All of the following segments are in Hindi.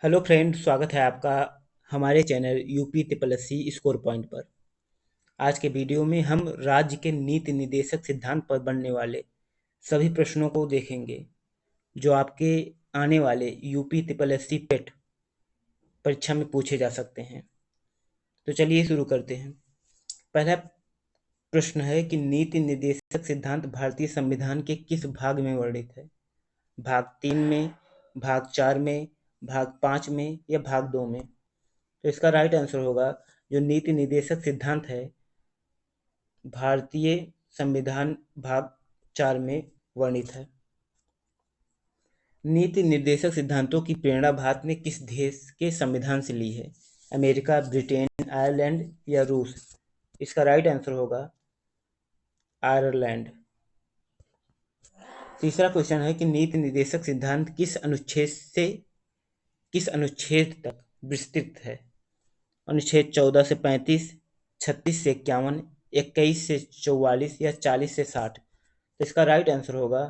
हेलो फ्रेंड, स्वागत है आपका हमारे channel UP triple S C score point पर। आज के वीडियो में हम राज्य के नीति निर्देशक सिद्धांत पर बनने वाले सभी प्रश्नों को देखेंगे जो आपके आने वाले यूपी ट्रिपल एस सी पेट परीक्षा में पूछे जा सकते हैं। तो चलिए शुरू करते हैं। पहला प्रश्न है कि नीति निर्देशक सिद्धांत भारतीय संविधान के किस भाग में वर्णित है? भाग 3 में, भाग 4 में, भाग 5 में या भाग 2 में? तो इसका राइट आंसर होगा जो नीति निर्देशक सिद्धांत है भारतीय संविधान भाग 4 में वर्णित है। नीति निर्देशक सिद्धांतों की प्रेरणा भारत ने किस देश के संविधान से ली है? अमेरिका, ब्रिटेन, आयरलैंड या रूस? इसका राइट आंसर होगा आयरलैंड। तीसरा क्वेश्चन है कि नीति निर्देशक सिद्धांत किस अनुच्छेद तक विस्तृत है? अनुच्छेद 14 से 35, 36 से 51, 21 से 44 या 40 से 60? तो इसका राइट आंसर होगा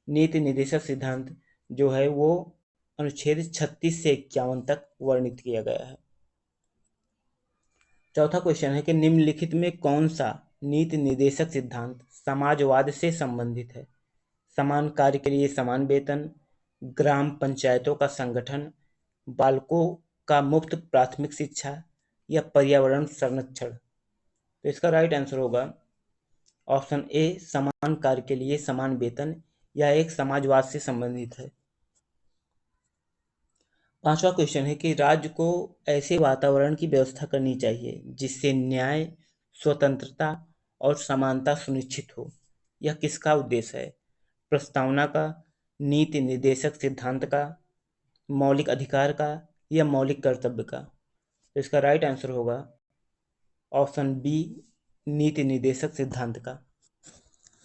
नीति निर्देशक सिद्धांत जो है वो अनुच्छेद 36 से 51 तक वर्णित किया गया है। चौथा क्वेश्चन है कि निम्नलिखित में कौन सा नीति निर्देशक सिद्धांत समाजवाद से संबंधित है? समान कार्य के लिए समान वेतन, ग्राम पंचायतों का संगठन, बालकों का मुफ्त प्राथमिक शिक्षा या पर्यावरण संरक्षण? तो इसका राइट आंसर होगा ऑप्शन ए, समान कार्य के लिए समान वेतन। यह एक समाजवाद से संबंधित है। पांचवा क्वेश्चन है कि राज्य को ऐसे वातावरण की व्यवस्था करनी चाहिए जिससे न्याय, स्वतंत्रता और समानता सुनिश्चित हो। यह किसका उद्देश्य है? प्रस्तावना का, नीति निर्देशक सिद्धांत का, मौलिक अधिकार का या मौलिक कर्तव्य का? तो इसका राइट आंसर होगा ऑप्शन बी, नीति निर्देशक सिद्धांत का।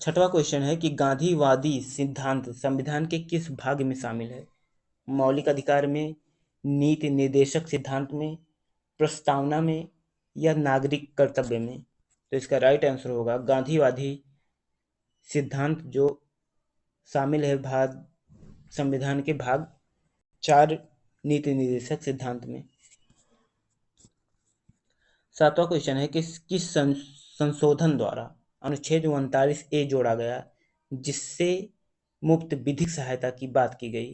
छठवां क्वेश्चन है कि गांधीवादी सिद्धांत संविधान के किस भाग में शामिल है? मौलिक अधिकार में, नीति निर्देशक सिद्धांत में, प्रस्तावना में या नागरिक कर्तव्य में? तो इसका राइट आंसर होगा गांधीवादी सिद्धांत जो शामिल है भारत संविधान के भाग 4 नीति निर्देशक सिद्धांत में। सातवां क्वेश्चन है कि किस संशोधन द्वारा अनुच्छेद 39A जोड़ा गया जिससे मुफ्त विधिक सहायता की बात की गई?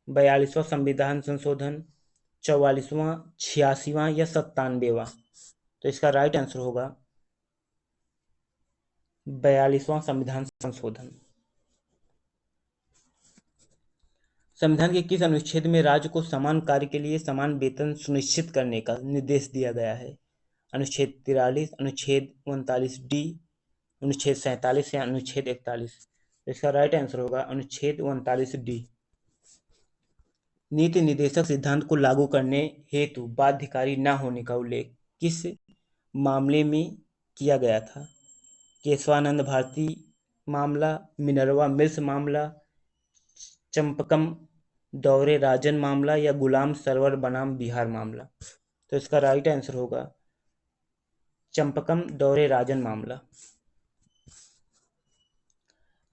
42वां संविधान संशोधन, 44वां, 86वां या 97वां? तो इसका राइट आंसर होगा 42वां संविधान संशोधन। संविधान के किस अनुच्छेद में राज्य को समान कार्य के लिए समान वेतन सुनिश्चित करने का निर्देश दिया गया है? अनुच्छेद 43, अनुच्छेद 39D, अनुच्छेद 47 या अनुच्छेद 41? इसका राइट आंसर होगा अनुच्छेद 39D। नीति निर्देशक सिद्धांत को लागू करने हेतु बाध्यकारी न होने का उल्लेख किस मामले में किया गया था? केशवानंद भारती मामला, मिनर्वा मिल्स मामला, चंपकम दौरे राजन मामला या गुलाम सरवर बनाम बिहार मामला? तो इसका राइट आंसर होगा चंपकम दौरे राजन मामला।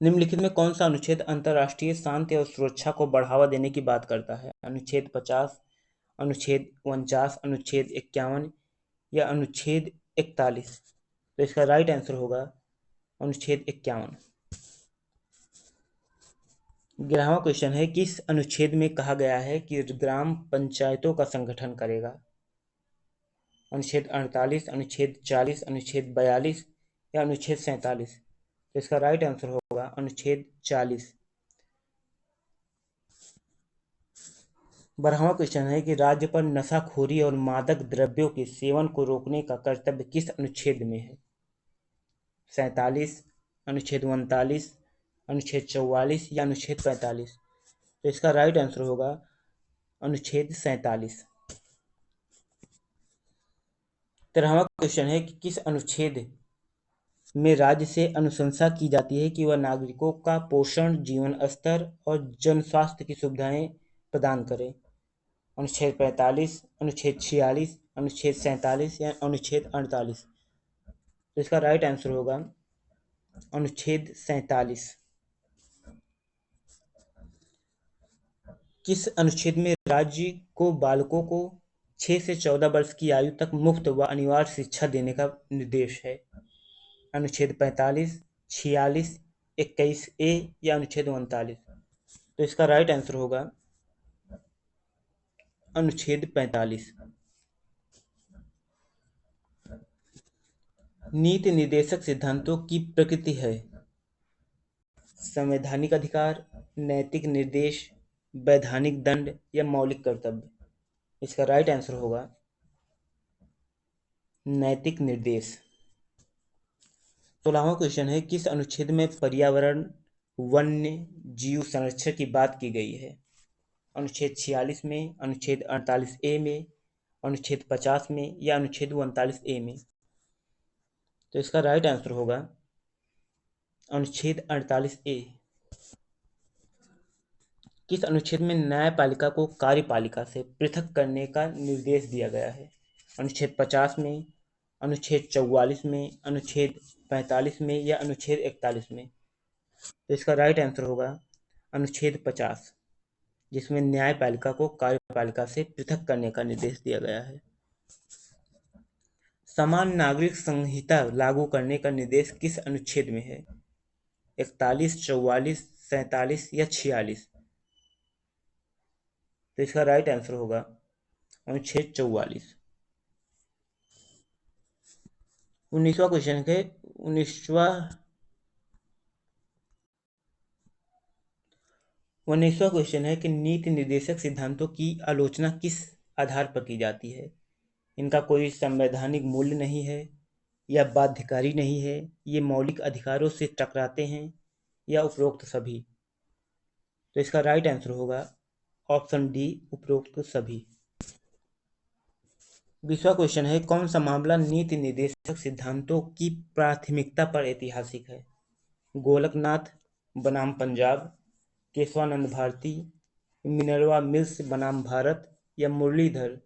निम्नलिखित में कौन सा अनुच्छेद अंतर्राष्ट्रीय शांति और सुरक्षा को बढ़ावा देने की बात करता है? अनुच्छेद 50, अनुच्छेद 49, अनुच्छेद 51 या अनुच्छेद 41? तो इसका राइट आंसर होगा अनुच्छेद 51। 11वां क्वेश्चन है किस अनुच्छेद में कहा गया है कि ग्राम पंचायतों का संगठन करेगा? अनुच्छेद 48, अनुच्छेद 40, अनुच्छेद 42 या अनुच्छेद 47? तो इसका राइट आंसर होगा अनुच्छेद 40। 12वां क्वेश्चन है कि राज्य पर नशाखोरी और मादक द्रव्यों के सेवन को रोकने का कर्तव्य किस अनुच्छेद में है? 47, अनुच्छेद 39, अनुच्छेद 44 या अनुच्छेद 45? तो इसका राइट आंसर होगा अनुच्छेद 47। 13वां क्वेश्चन है कि किस अनुच्छेद में राज्य से अनुशंसा की जाती है कि वह नागरिकों का पोषण, जीवन स्तर और जन स्वास्थ्य की सुविधाएं प्रदान करे? अनुच्छेद 45, अनुच्छेद 46, अनुच्छेद 47 या अनुच्छेद 48? तो इसका राइट आंसर होगा अनुच्छेद 47। किस अनुच्छेद में राज्य को बालकों को 6 से 14 वर्ष की आयु तक मुफ्त व अनिवार्य शिक्षा देने का निर्देश है। अनुच्छेद 45, 46, 21A या अनुच्छेद 39। तो इसका राइट आंसर होगा अनुच्छेद 45। नीति निर्देशक सिद्धांतों की प्रकृति है संवैधानिक अधिकार, नैतिक निर्देश, वैधानिक दंड या मौलिक कर्तव्य। इसका राइट आंसर होगा नैतिक निर्देश। 16वां क्वेश्चन है, किस अनुच्छेद में पर्यावरण वन्य जीव संरक्षण की बात की गई है? अनुच्छेद 46 में, अनुच्छेद 48A में, अनुच्छेद 50 में या अनुच्छेद 39A में? तो इसका राइट आंसर होगा अनुच्छेद 48A। किस अनुच्छेद में न्यायपालिका को कार्यपालिका से पृथक करने का निर्देश दिया गया है? अनुच्छेद 50 में, अनुच्छेद 44 में, अनुच्छेद 45 में या अनुच्छेद 41 में? तो इसका राइट आंसर होगा अनुच्छेद 50, जिसमें न्यायपालिका को कार्यपालिका से पृथक करने का निर्देश दिया गया है। समान नागरिक संहिता लागू करने का निर्देश किस अनुच्छेद में है? 41, 44, 47 या 46? तो इसका राइट आंसर होगा अनुच्छेद 44। 19वां क्वेश्चन है, 19वां क्वेश्चन है कि नीति निर्देशक सिद्धांतों की आलोचना किस आधार पर की जाती है? इनका कोई संवैधानिक मूल्य नहीं है, या बाध्यकारी नहीं है, ये मौलिक अधिकारों से टकराते हैं, या उपरोक्त सभी? तो इसका राइट आंसर होगा ऑप्शन डी, उपरोक्त सभी। 20वां क्वेश्चन है, कौन सा मामला नीति निर्देशक सिद्धांतों की प्राथमिकता पर ऐतिहासिक है? गोलकनाथ बनाम पंजाब, केशवानंद भारती, मिनर्वा मिल्स बनाम भारत या मुरलीधर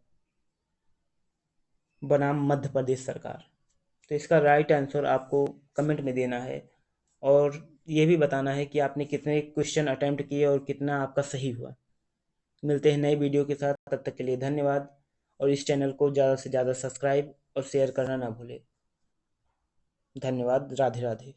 बनाम मध्य प्रदेश सरकार? तो इसका राइट आंसर आपको कमेंट में देना है और ये भी बताना है कि आपने कितने क्वेश्चन अटेम्प्ट किए और कितना आपका सही हुआ। मिलते हैं नए वीडियो के साथ, तब तक के लिए धन्यवाद और इस चैनल को ज़्यादा से ज़्यादा सब्सक्राइब और शेयर करना ना भूलें। धन्यवाद। राधे राधे।